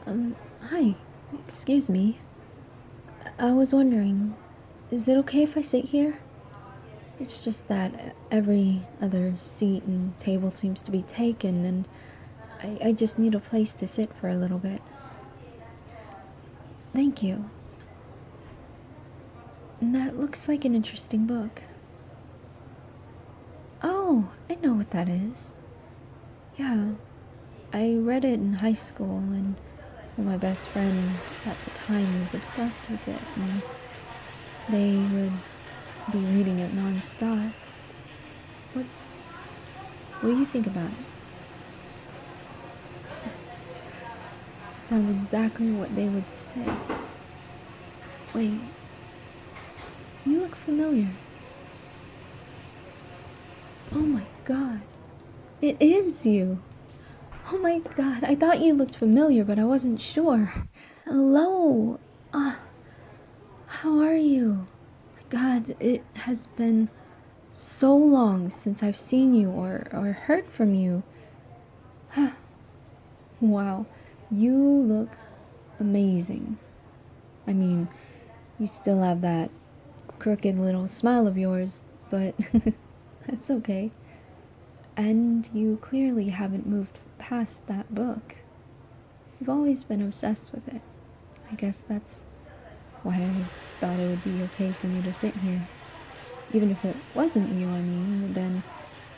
Hi. Excuse me. I was wondering, is it okay if I sit here? It's just that every other seat and table seems to be taken, and I just need a place to sit for a little bit. Thank you. That looks like an interesting book. Oh, I know what that is. Yeah, I read it in high school, and my best friend at the time was obsessed with it, and they would be reading it nonstop. What's What do you think about it? It sounds exactly what they would say. Wait, you look familiar. Oh my god. It is you. Oh my god, I thought you looked familiar, but I wasn't sure. Hello. How are you? God, it has been so long since I've seen you or heard from you. Wow, you look amazing. I mean, you still have that crooked little smile of yours, but that's okay. And you clearly haven't moved past that book. You've always been obsessed with it. I guess that's why I thought it would be okay for me to sit here. Even if it wasn't you, I mean, then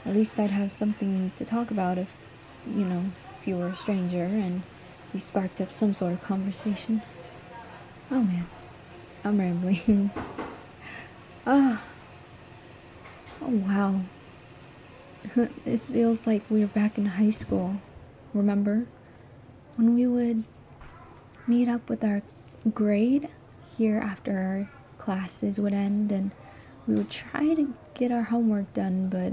at least I'd have something to talk about if you were a stranger and you sparked up some sort of conversation. Oh man, I'm rambling. Ah, oh wow. This feels like we were back in high school. Remember? When we would meet up with our grade here after our classes would end, and we would try to get our homework done, but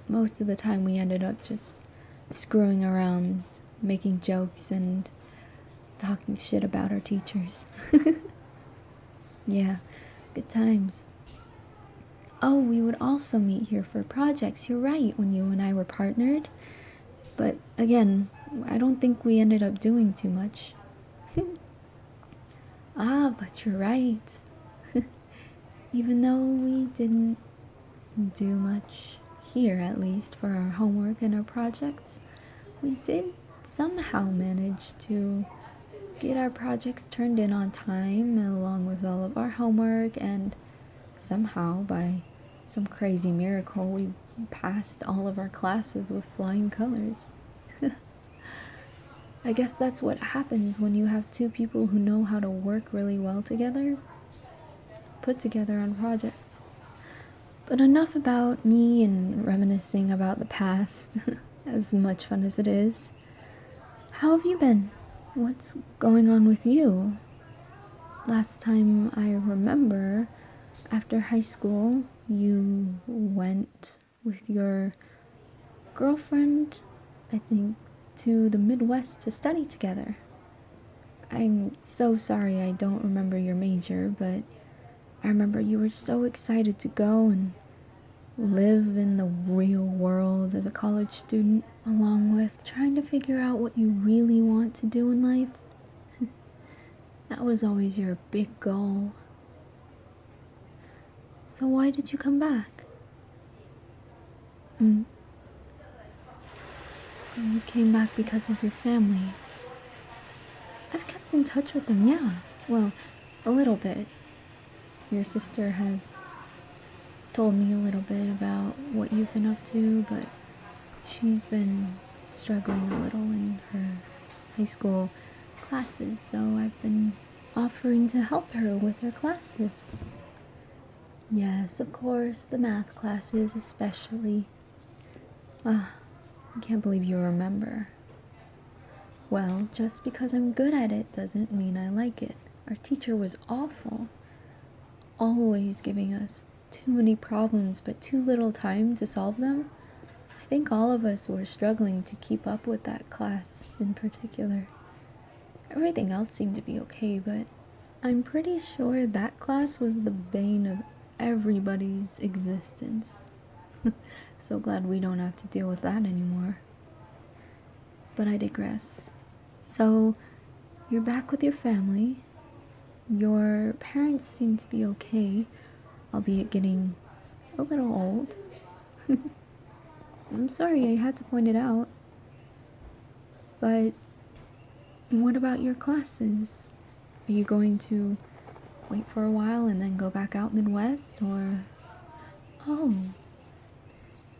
most of the time we ended up just screwing around, making jokes, and talking shit about our teachers. Yeah, good times. Oh, we would also meet here for projects. You're right, when you and I were partnered. But again, I don't think we ended up doing too much. Ah, but you're right. Even though we didn't do much here, at least for our homework and our projects, we did somehow manage to get our projects turned in on time along with all of our homework, and somehow, by some crazy miracle, we passed all of our classes with flying colors. I guess that's what happens when you have two people who know how to work really well together, put together on projects. But enough about me and reminiscing about the past, as much fun as it is. How have you been? What's going on with you? Last time I remember, after high school, you went with your girlfriend, I think, to the Midwest to study together. I'm so sorry I don't remember your major, but I remember you were so excited to go and live in the real world as a college student, along with trying to figure out what you really want to do in life. That was always your big goal. So why did you come back? Mm. You came back because of your family. I've kept in touch with them, yeah. Well, a little bit. Your sister has told me a little bit about what you've been up to, but she's been struggling a little in her high school classes, so I've been offering to help her with her classes. Yes, of course, the math classes especially. Ah, I can't believe you remember. Well, just because I'm good at it doesn't mean I like it. Our teacher was awful, always giving us too many problems but too little time to solve them. I think all of us were struggling to keep up with that class in particular. Everything else seemed to be okay, but I'm pretty sure that class was the bane of everybody's existence. So glad we don't have to deal with that anymore. But I digress. So, You're back with your family. Your parents seem to be okay, albeit getting a little old. I'm sorry I had to point it out. But what about your classes? Are you going to wait for a while and then go back out Midwest, or... Oh,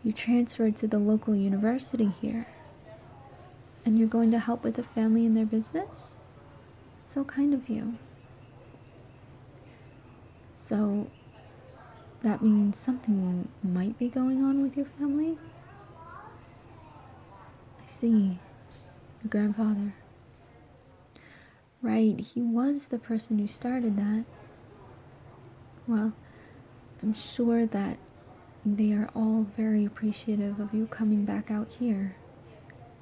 you transferred to the local university here. And you're going to help with the family in their business? So kind of you. So, that means something might be going on with your family? I see. Your grandfather. Right, he was the person who started that. Well, I'm sure that they are all very appreciative of you coming back out here.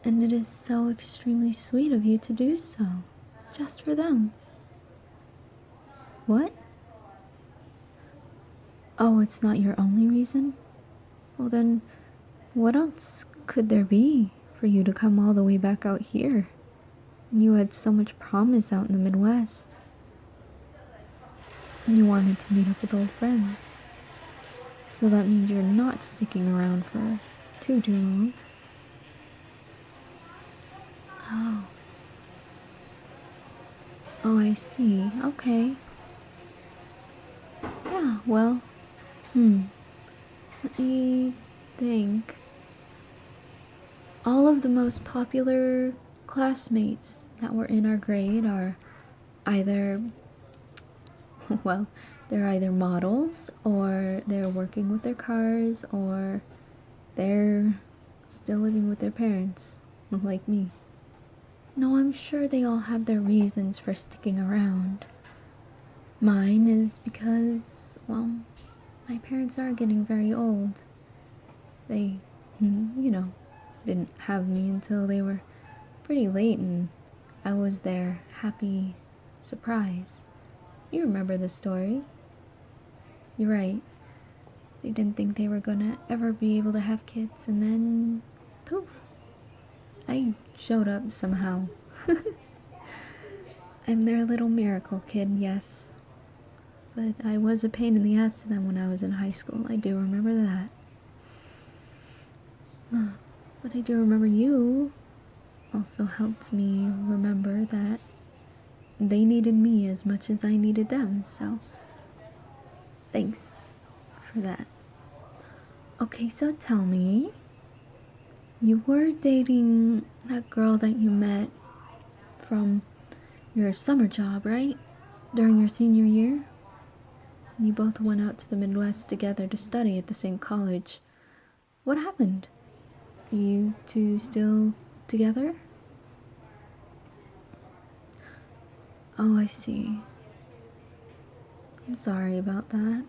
And it is so extremely sweet of you to do so. Just for them. What? Oh, it's not your only reason? Well then, what else could there be for you to come all the way back out here? You had so much promise out in the Midwest. And you wanted to meet up with old friends. So that means you're not sticking around for too long. Oh. Oh, I see. Okay. Yeah, well, let me think. All of the most popular classmates that were in our grade are either, well, they're either models, or they're working with their cars, or they're still living with their parents, like me. No, I'm sure they all have their reasons for sticking around. Mine is because, well, my parents are getting very old. They, didn't have me until they were pretty late, and I was their happy surprise. You remember the story. You're right. They didn't think they were gonna ever be able to have kids, and then, poof, I showed up somehow. I'm their little miracle kid, yes. But I was a pain in the ass to them when I was in high school. I do remember that. But I do remember you also helped me remember that they needed me as much as I needed them, so thanks for that. Okay, so tell me, you were dating that girl that you met from your summer job, right? During your senior year? You both went out to the Midwest together to study at the same college. What happened? Are you two still together? Oh, I see. I'm sorry about that.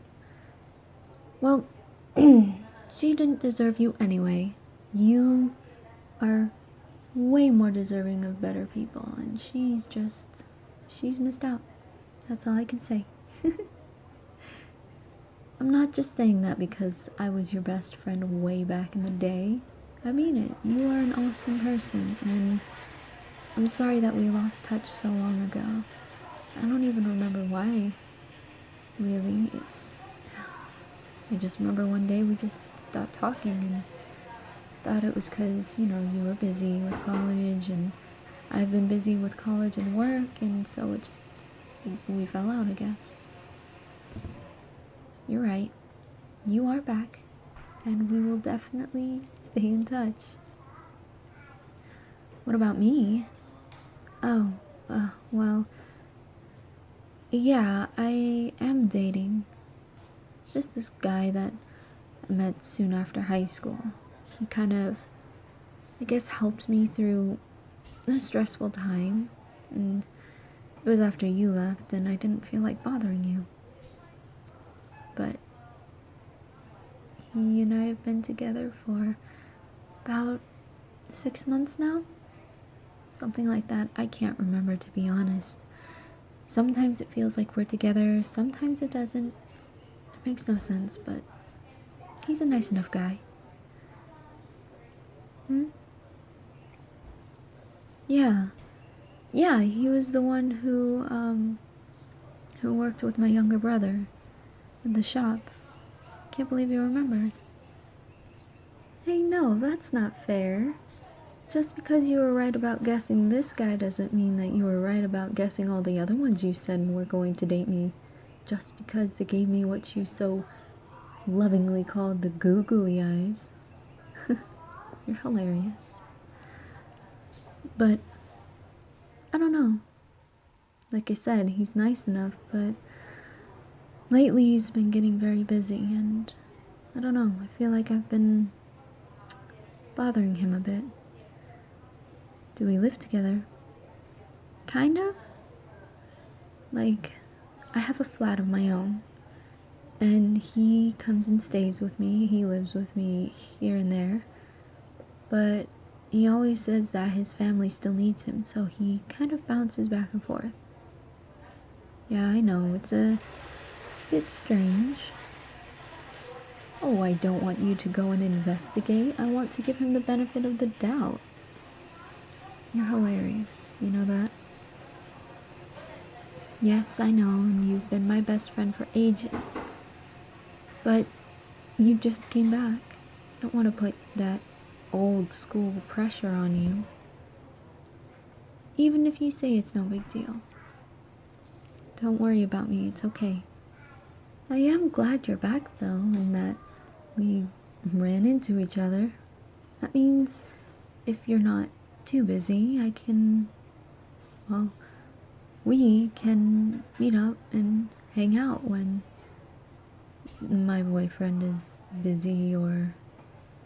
Well, she didn't deserve you anyway. You are way more deserving of better people, and she's missed out. That's all I can say. I'm not just saying that because I was your best friend way back in the day. I mean it. You are an awesome person, and I'm sorry that we lost touch so long ago. I don't even remember why. Really, I just remember one day we just stopped talking, and thought it was because, you were busy with college, and I've been busy with college and work, and so we fell out, I guess. You're right. You are back, and we will definitely stay in touch. What about me? Oh, well, yeah, I am dating. It's just this guy that I met soon after high school. He kind of, I guess, helped me through a stressful time, and it was after you left, and I didn't feel like bothering you. But he and I have been together for about 6 months now? Something like that. I can't remember, to be honest. Sometimes it feels like we're together, sometimes it doesn't. It makes no sense, but he's a nice enough guy. Yeah. Yeah, he was the one who worked with my younger brother at the shop. Can't believe you remembered. Hey, no, that's not fair. Just because you were right about guessing this guy doesn't mean that you were right about guessing all the other ones you said were going to date me. Just because they gave me what you so lovingly called the googly eyes. You're hilarious. But, I don't know. Like I said, he's nice enough, but lately he's been getting very busy, and I don't know, I feel like I've been bothering him a bit. Do we live together? Kind of. Like, I have a flat of my own, and he comes and stays with me. He lives with me here and there, but he always says that his family still needs him, so he kind of bounces back and forth. Yeah, I know, it's a bit strange. Oh, I don't want you to go and investigate. I want to give him the benefit of the doubt. You're hilarious. You know that? Yes, I know, and you've been my best friend for ages. But you just came back. I don't want to put that old school pressure on you. Even if you say it's no big deal. Don't worry about me, it's okay. I am glad you're back though, and that we ran into each other. That means if you're not too busy, I can, well, we can meet up and hang out when my boyfriend is busy or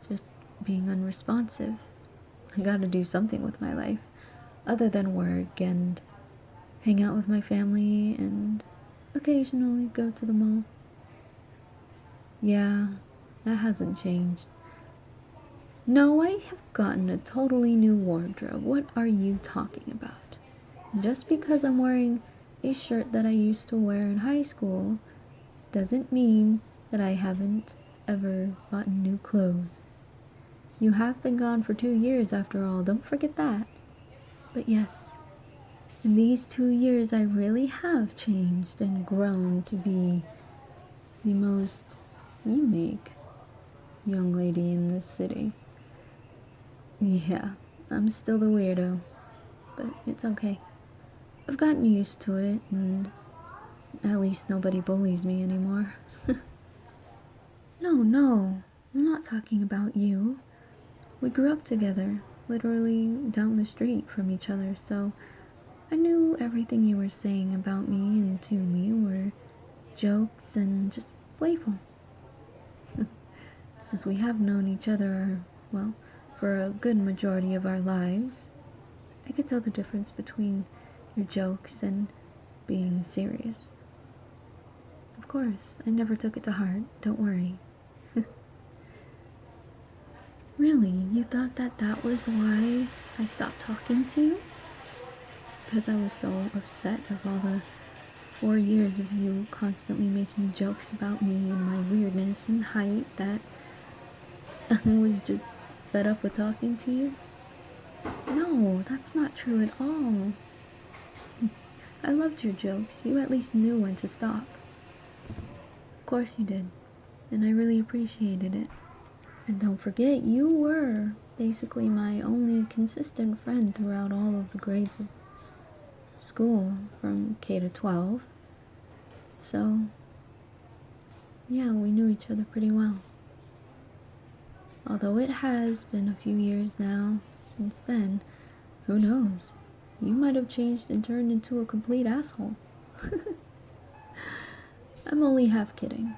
just being unresponsive. I gotta do something with my life other than work and hang out with my family and occasionally go to the mall. Yeah, that hasn't changed. No, I have gotten a totally new wardrobe. What are you talking about? Just because I'm wearing a shirt that I used to wear in high school doesn't mean that I haven't ever bought new clothes. You have been gone for 2 years after all, don't forget that. But yes, in these 2 years I really have changed and grown to be the most unique young lady in this city. Yeah, I'm still the weirdo, but it's okay. I've gotten used to it, and at least nobody bullies me anymore. No, I'm not talking about you. We grew up together, literally down the street from each other, so I knew everything you were saying about me and to me were jokes and just playful. Since we have known each other, well, for a good majority of our lives, I could tell the difference between your jokes and being serious. Of course, I never took it to heart, don't worry. Really, you thought that that was why I stopped talking to you? Because I was so upset of all the 4 years of you constantly making jokes about me and my weirdness and height that I was just fed up with talking to you? No, that's not true at all. I loved your jokes. You at least knew when to stop. Of course you did, and I really appreciated it. And don't forget, you were basically my only consistent friend throughout all of the grades of school from K to 12. So, yeah, we knew each other pretty well. Although it has been a few years now since then, who knows? You might have changed and turned into a complete asshole. I'm only half kidding.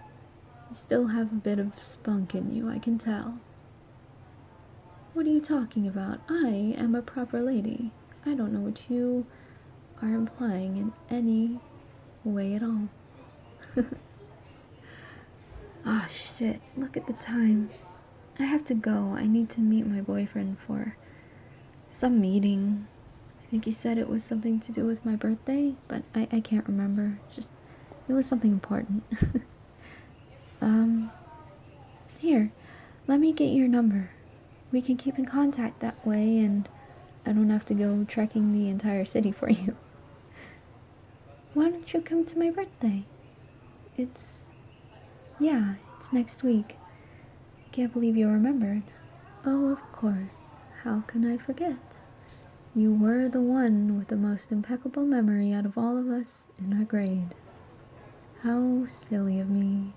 You still have a bit of spunk in you, I can tell. What are you talking about? I am a proper lady. I don't know what you are implying in any way at all. Ah, shit. Look at the time. I have to go. I need to meet my boyfriend for some meeting. I think he said it was something to do with my birthday, but I can't remember. Just, it was something important. Here, let me get your number. We can keep in contact that way, and I don't have to go trekking the entire city for you. Why don't you come to my birthday? Yeah, it's next week. I can't believe you remembered. Oh, of course. How can I forget? You were the one with the most impeccable memory out of all of us in our grade. How silly of me.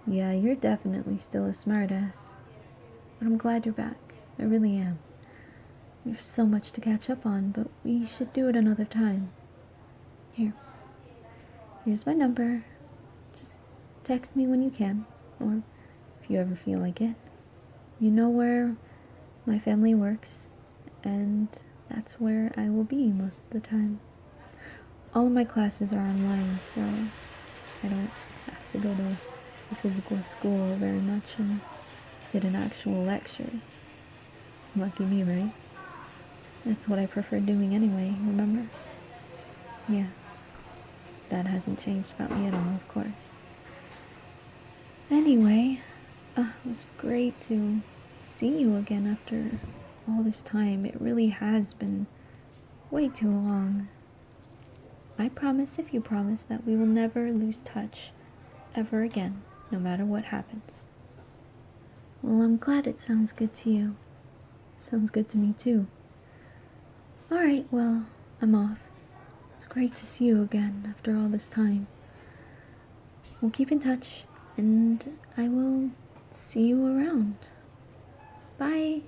Yeah, you're definitely still a smartass. But I'm glad you're back. I really am. There's so much to catch up on, but we should do it another time. Here's my number. Just text me when you can, or if you ever feel like it. You know where my family works, and that's where I will be most of the time. All of my classes are online, so I don't have to go to the physical school very much and sit in actual lectures. Lucky me, right? That's what I prefer doing anyway, remember? Yeah. That hasn't changed about me at all, of course. Anyway, it was great to see you again after all this time. It really has been way too long. I promise, if you promise, that we will never lose touch ever again, no matter what happens. Well, I'm glad it sounds good to you. Sounds good to me too. Alright, well, I'm off. It's great to see you again after all this time. We'll keep in touch, and I will see you around. Bye!